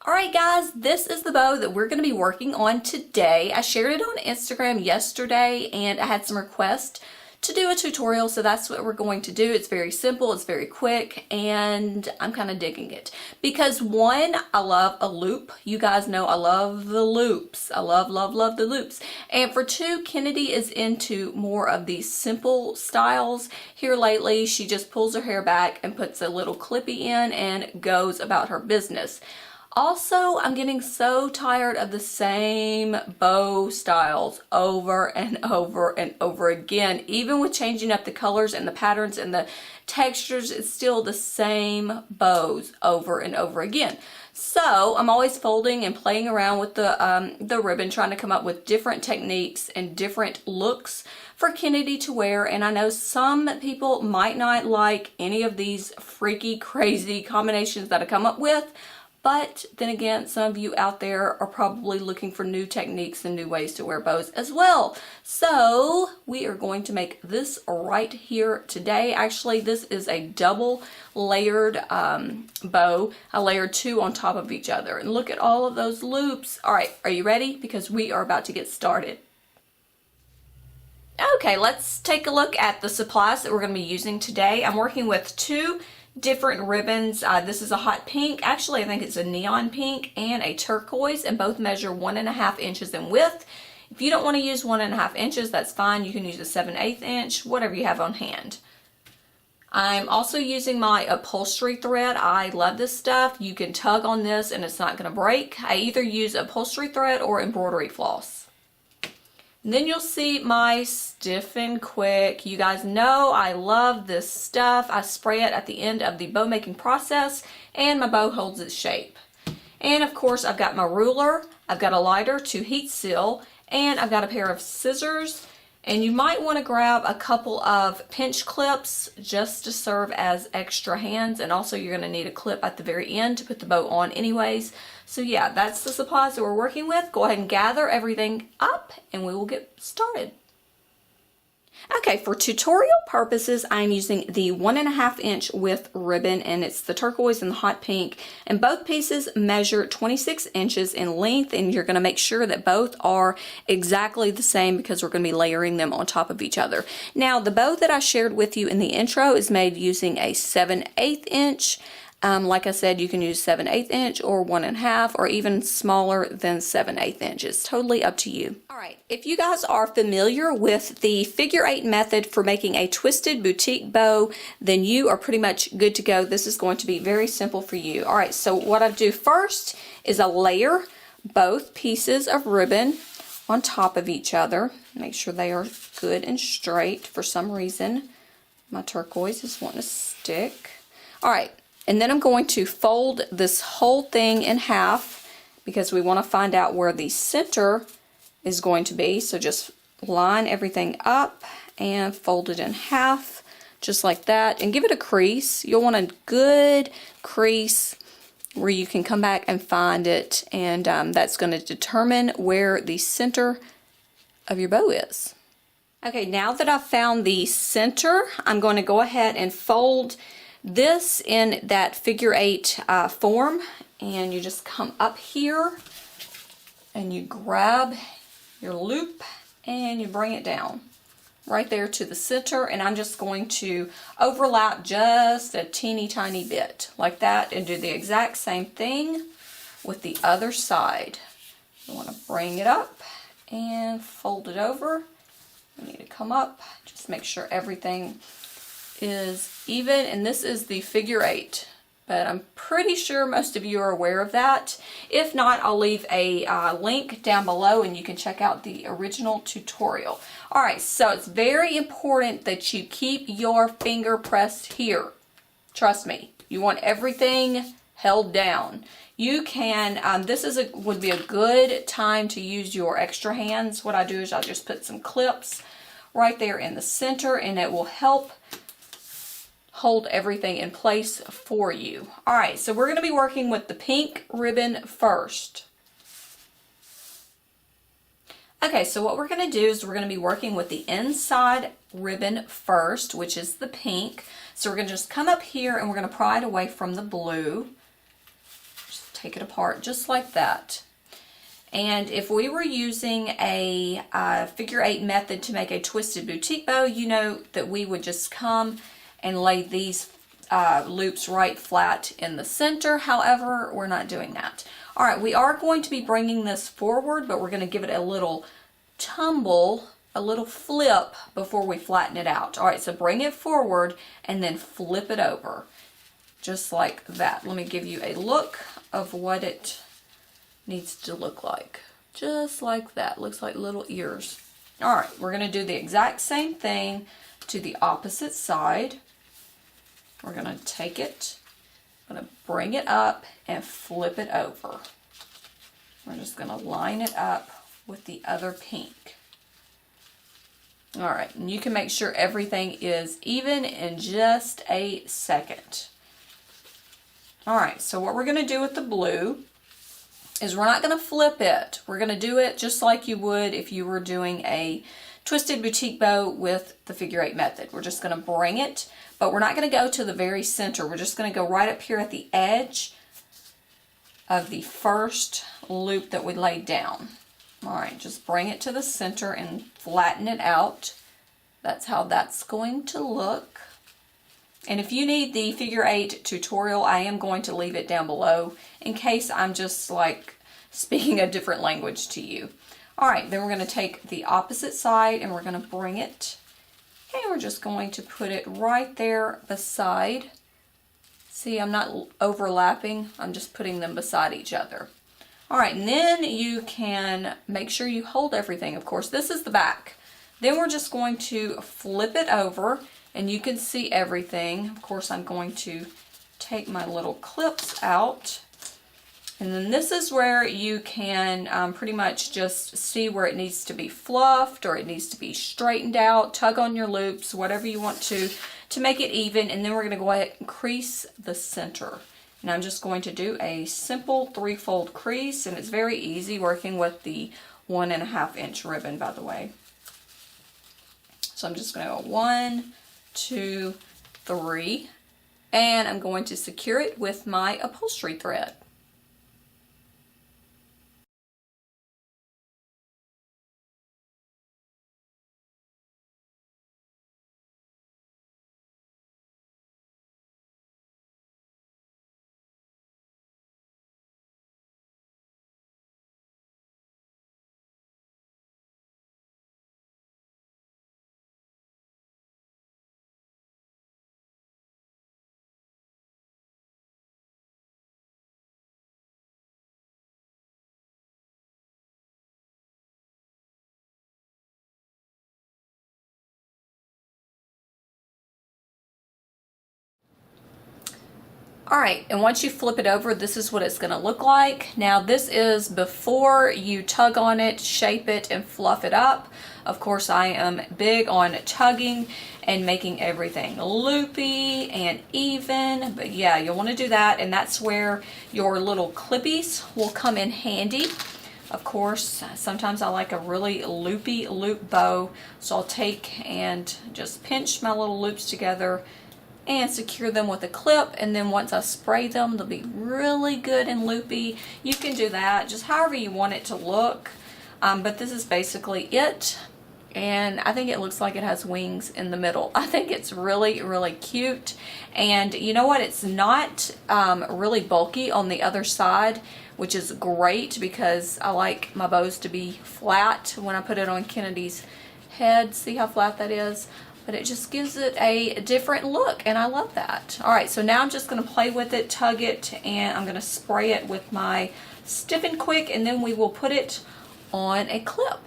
Alright guys, this is the bow that we're going to be working on today. I shared it on Instagram yesterday and I had some requests to do a tutorial, so that's what we're going to do. It's very simple, it's very quick, and I'm kind of digging it. Because one, I love a loop. You guys know I love the loops. I love the loops. And for two, Kennedy is into more of these simple styles. Here lately, she just pulls her hair back and puts a little clippy in and goes about her business. Also, I'm getting so tired of the same bow styles over and over and over again. Even with changing up the colors and the patterns and the textures, it's still the same bows over and over again. So I'm always folding and playing around with the ribbon, trying to come up with different techniques and different looks for Kennedy to wear. And I know some people might not like any of these freaky, crazy combinations that I come up with. But then again, some of you out there are probably looking for new techniques and new ways to wear bows as well. So we are going to make this right here today. Actually, this is a double layered bow. I layered two on top of each other. And look at all of those loops. All right, are you ready? Because we are about to get started. Okay, let's take a look at the supplies that we're going to be using today. I'm working with two different ribbons. This is a hot pink, actually I think it's a neon pink, and a turquoise, and both measure 1.5 inches in width. If you don't want to use 1.5 inches, that's fine. You can use a 7/8 inch, whatever you have on hand. I'm also using my upholstery thread. I love this stuff. You can tug on this and it's not going to break. I either use upholstery thread or embroidery floss. And then you'll see my Stiff and Quick. You guys know I love this stuff. I spray it at the end of the bow making process and my bow holds its shape. And of course I've got my ruler, I've got a lighter to heat seal, and I've got a pair of scissors. And you might want to grab a couple of pinch clips just to serve as extra hands, and also you're going to need a clip at the very end to put the bow on anyways. So yeah, that's the supplies that we're working with. Go ahead and gather everything up and we will get started. Okay, for tutorial purposes, I'm using the 1.5 inch width ribbon, and it's the turquoise and the hot pink, and both pieces measure 26 inches in length, and you're going to make sure that both are exactly the same because we're going to be layering them on top of each other. Now, the bow that I shared with you in the intro is made using a 7/8 inch. Like I said, you can use 7/8 inch or 1.5 or even smaller than 7/8 inches. Totally up to you. Alright, if you guys are familiar with the figure 8 method for making a twisted boutique bow, then you are pretty much good to go. This is going to be very simple for you. Alright, so what I do first is I layer both pieces of ribbon on top of each other. Make sure they are good and straight. For some reason, my turquoise is wanting to stick. Alright. And then I'm going to fold this whole thing in half because we want to find out where the center is going to be. So just line everything up and fold it in half just like that, and give it a crease. You'll want a good crease where you can come back and find it, and that's going to determine where the center of your bow is. Okay, now that I've found the center, I'm going to go ahead and fold this in that figure 8 form, and you just come up here and you grab your loop and you bring it down right there to the center, and I'm just going to overlap just a teeny tiny bit like that and do the exact same thing with the other side. You want to bring it up and fold it over. You need to come up, just make sure everything is even, and this is the figure 8, but I'm pretty sure most of you are aware of that. If not, I'll leave a link down below and you can check out the original tutorial. Alright, so it's very important that you keep your finger pressed here. Trust me, you want everything held down. You can, this would be a good time to use your extra hands. What I do is I'll just put some clips right there in the center, and it will help hold everything in place for you. Alright, so we're going to be working with the pink ribbon first. Okay, so what we're going to do is we're going to be working with the inside ribbon first, which is the pink. So we're going to just come up here and we're going to pry it away from the blue. Just take it apart just like that. And if we were using a figure 8 method to make a twisted boutique bow, you know that we would just come and lay these loops right flat in the center. However, we're not doing that. All right, we are going to be bringing this forward, but we're going to give it a little tumble, a little flip before we flatten it out. All right, so bring it forward and then flip it over, just like that. Let me give you a look of what it needs to look like. Just like that. Looks like little ears. All right, we're going to do the exact same thing to the opposite side. We're going to take it, I'm going to bring it up and flip it over. We're just going to line it up with the other pink. All right, and you can make sure everything is even in just a second. All right, so what we're going to do with the blue is we're not going to flip it. We're going to do it just like you would if you were doing a twisted boutique bow with the figure 8 method. We're just going to bring it, but we're not going to go to the very center. We're just going to go right up here at the edge of the first loop that we laid down. All right, just bring it to the center and flatten it out. That's how that's going to look. And if you need the figure 8 tutorial, I am going to leave it down below in case I'm just like speaking a different language to you. All right, then we're going to take the opposite side and we're going to bring it, and we're just going to put it right there beside. See, I'm not overlapping, I'm just putting them beside each other. All right, and then you can make sure you hold everything. Of course, this is the back. Then we're just going to flip it over and you can see everything. Of course, I'm going to take my little clips out. And then this is where you can pretty much just see where it needs to be fluffed or it needs to be straightened out. Tug on your loops, whatever you want to make it even. And then we're going to go ahead and crease the center. And I'm just going to do a simple 3-fold crease, and it's very easy working with the 1.5 inch ribbon, by the way. So I'm just going to go 1, 2, 3, and I'm going to secure it with my upholstery thread. All right, and once you flip it over, this is what it's going to look like. Now, this is before you tug on it, shape it, and fluff it up. Of course, I am big on tugging and making everything loopy and even. But yeah, you'll want to do that, and that's where your little clippies will come in handy. Of course, sometimes I like a really loopy loop bow, so I'll take and just pinch my little loops together and secure them with a clip, and then once I spray them, they'll be really good and loopy. You can do that just however you want it to look, but this is basically it, and I think it looks like it has wings in the middle. I think it's really, really cute, and you know what? It's not really bulky on the other side, which is great because I like my bows to be flat when I put it on Kennedy's head. See how flat that is? But it just gives it a different look, and I love that. All right, so now I'm just going to play with it, tug it, and I'm going to spray it with my Stiff and Quick, and then we will put it on a clip.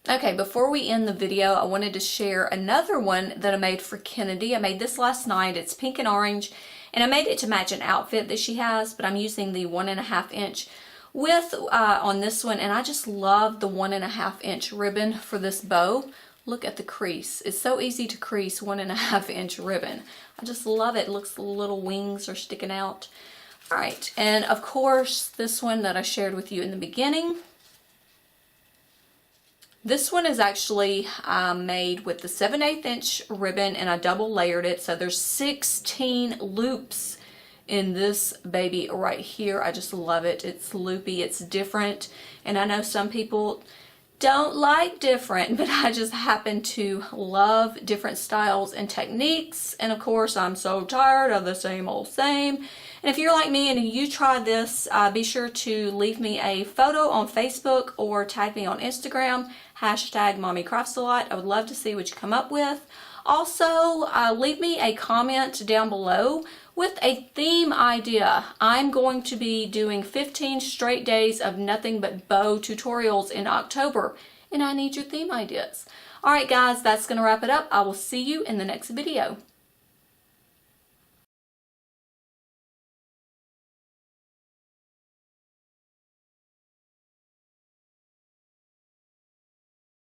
Okay, before we end the video, I wanted to share another one that I made for Kennedy. I made this last night. It's pink and orange, and I made it to match an outfit that she has, but I'm using the 1.5 inch width on this one, and I just love the 1.5 inch ribbon for this bow. Look at the crease. It's so easy to crease 1.5 inch ribbon. I just love it. It looks, the little wings are sticking out. All right, and of course, this one that I shared with you in the beginning. This one is actually made with the 7/8 inch ribbon, and I double layered it. So there's 16 loops in this baby right here. I just love it. It's loopy, it's different, and I know some people don't like different, but I just happen to love different styles and techniques. And of course, I'm so tired of the same old same. And if you're like me and you try this, be sure to leave me a photo on Facebook or tag me on Instagram, hashtag mommycraftsalot. I would love to see what you come up with. Also, leave me a comment down below with a theme idea. I'm going to be doing 15 straight days of nothing but bow tutorials in October, and I need your theme ideas. Alright guys, that's going to wrap it up. I will see you in the next video.